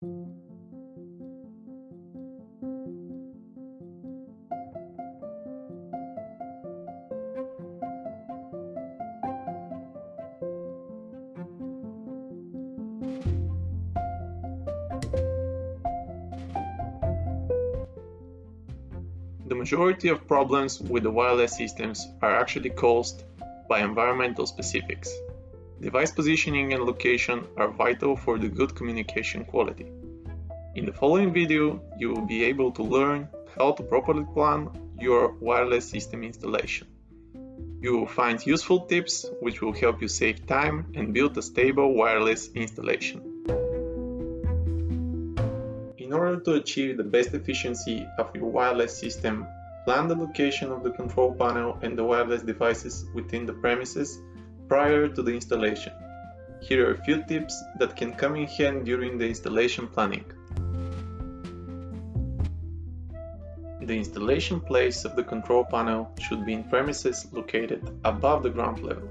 The majority of problems with the wireless systems are actually caused by environmental specifics. Device positioning and location are vital for the good communication quality. In the following video, you will be able to learn how to properly plan your wireless system installation. You will find useful tips which will help you save time and build a stable wireless installation. In order to achieve the best efficiency of your wireless system, plan the location of the control panel and the wireless devices within the premises prior to the installation. Here are a few tips that can come in hand during the installation planning. The installation place of the control panel should be in premises located above the ground level.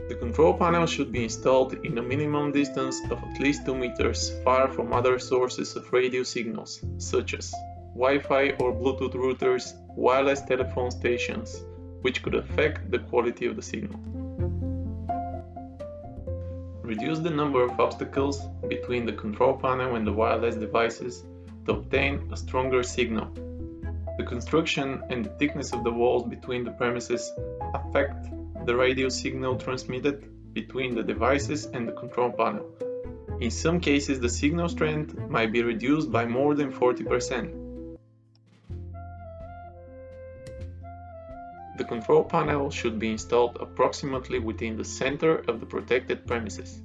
The control panel should be installed in a minimum distance of at least 2 meters far from other sources of radio signals, such as Wi-Fi or Bluetooth routers, wireless telephone stations, which could affect the quality of the signal. Reduce the number of obstacles between the control panel and the wireless devices to obtain a stronger signal. The construction and the thickness of the walls between the premises affect the radio signal transmitted between the devices and the control panel. In some cases, the signal strength might be reduced by more than 40%. The control panel should be installed approximately within the center of the protected premises.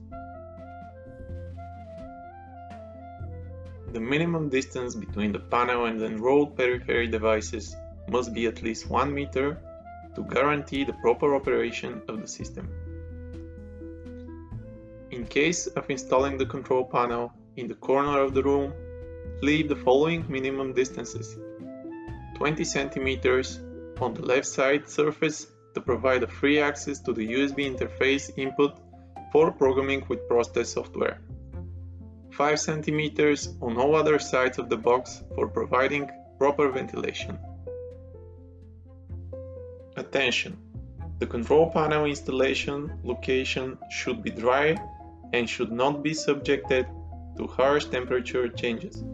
The minimum distance between the panel and the enrolled periphery devices must be at least 1 meter to guarantee the proper operation of the system. In case of installing the control panel in the corner of the room, leave the following minimum distances: 20 centimeters on the left side surface to provide a free access to the USB interface input for programming with PROSTES software. 5 centimeters on all other sides of the box for providing proper ventilation. Attention! The control panel installation location should be dry and should not be subjected to harsh temperature changes.